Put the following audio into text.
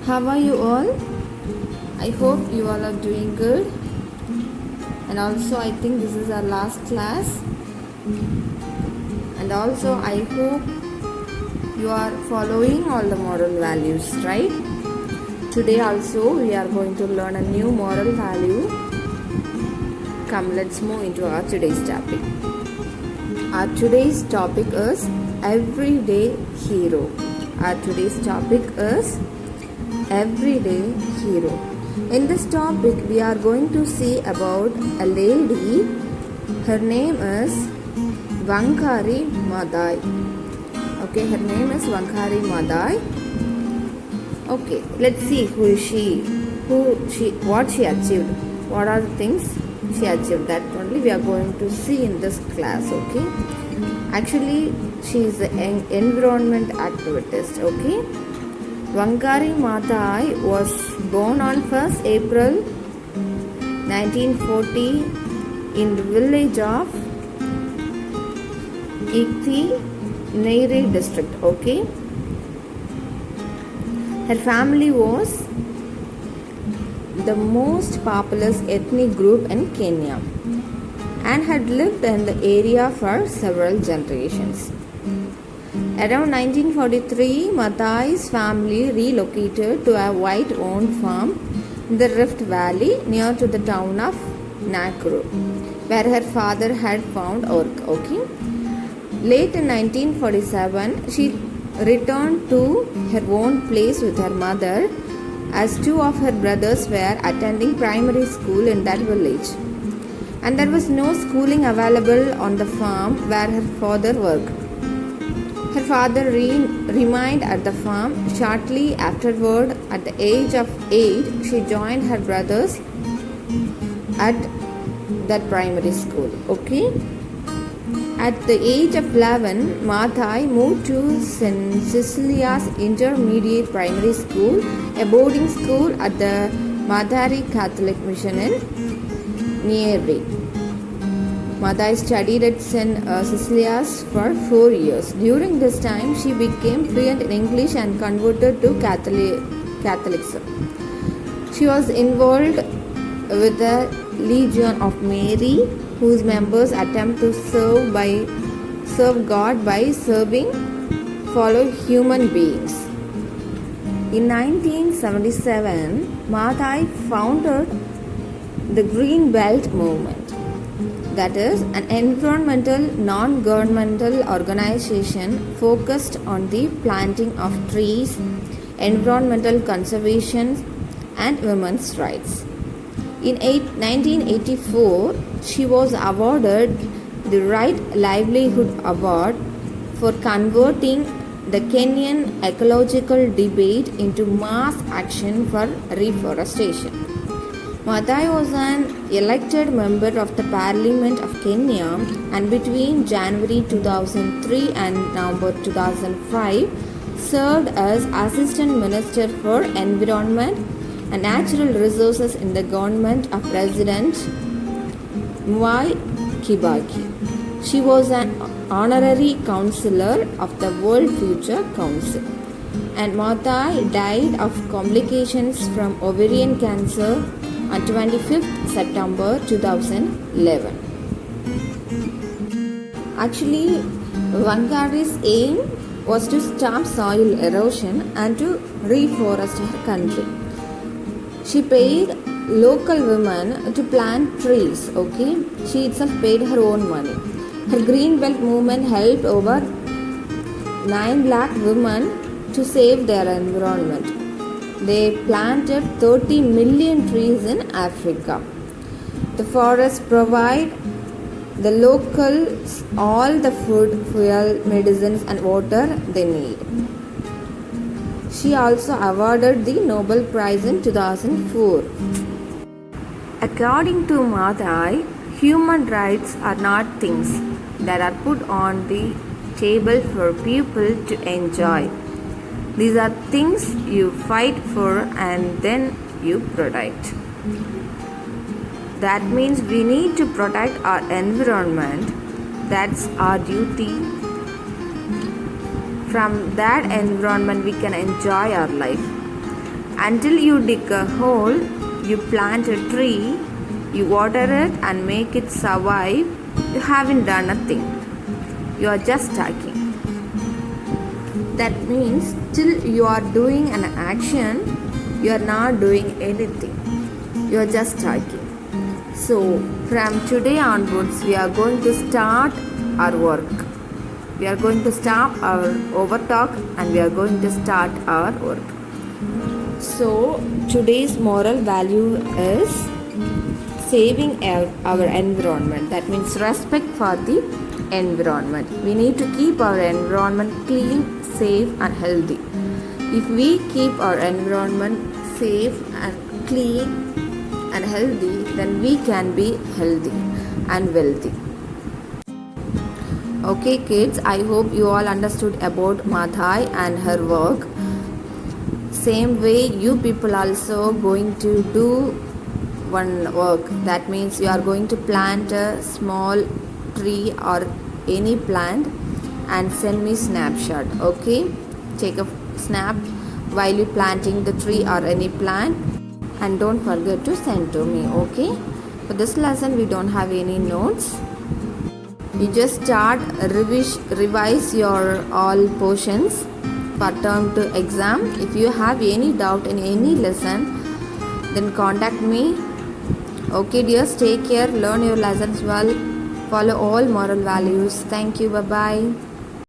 How are you all? I hope you all are doing good. And also, I think this is our last class. And also, I hope you are following all the moral values, right? Today, also, we are going to learn a new moral value. Come, let's move into our today's topic. Our today's topic is Everyday Hero. Our today's topic is Everyday Hero. In this topic, we are going to see about a lady. Her name is Wangari Maathai. Okay, her name is Wangari Maathai. Okay, let's see what she achieved. What are the things she achieved? That only we are going to see in this class. Okay, actually, she is an environment activist. Okay. Wangari Maathai was born on 1st April 1940 in the village of Ikti, Neyri district. Okay. Her family was the most populous ethnic group in Kenya and had lived in the area for several generations. Around 1943, Maathai's family relocated to a white-owned farm in the Rift Valley near to the town of Nakuru, where her father had found work. Okay. Late in 1947, she returned to her own place with her mother, as two of her brothers were attending primary school in that village, and there was no schooling available on the farm where her father worked. Her father remained at the farm. Shortly afterward, at the age of 8, she joined her brothers at that primary school. Okay. At the age of 11, Maathai moved to St. Cecilia's Intermediate Primary School, a boarding school at the Madhari Catholic Mission in Neyri. Maathai studied at St. Cecilia's for 4 years. During this time, she became fluent in English and converted to Catholicism. She was involved with the Legion of Mary, whose members attempt to serve God by serving fellow human beings. In 1977, Maathai founded the Green Belt Movement. That is an environmental non-governmental organization focused on the planting of trees, environmental conservation, and women's rights. In 1984, she was awarded the Right Livelihood Award for converting the Kenyan ecological debate into mass action for reforestation. Maathai was an elected member of the Parliament of Kenya, and between January 2003 and November 2005 served as Assistant Minister for Environment and Natural Resources in the government of President Mwai Kibaki. She was an honorary councillor of the World Future Council, and Maathai died of complications from ovarian cancer on 25th September 2011. Actually, Wangari's aim was to stop soil erosion and to reforest her country. She paid local women to plant trees. Okay, she itself paid her own money. Her Green Belt movement helped over 9 lakh women to save their environment. They planted 30 million trees in Africa. The forests provide the locals all the food, fuel, medicines, and water they need. She also awarded the Nobel Prize in 2004. According to Maathai, human rights are not things that are put on the table for people to enjoy. These are things you fight for and then you protect. That means we need to protect our environment. That's our duty. From that environment, we can enjoy our life. Until you dig a hole, you plant a tree, you water it and make it survive, you haven't done nothing. You are just talking. That means till you are doing an action, you are not doing anything. You are just talking. So from today onwards, we are going to start our work. We are going to stop our overtalk and we are going to start our work. So today's moral value is saving our environment. That means respect for the environment. We need to keep our environment clean, safe and healthy. If we keep our environment safe and clean and healthy, then we can be healthy and wealthy. Okay kids, I hope you all understood about Madhai and her work. Same way you people also going to do one work. That means you are going to plant a small tree or any plant and send me snapshot. Okay, take a snap while you planting the tree or any plant and don't forget to send to me. Okay, for this lesson we don't have any notes. You just start revise your all portions for term 2 exam. If you have any doubt in any lesson, then contact me. Okay dears, take care, learn your lessons well, follow all moral values. Thank you, bye bye.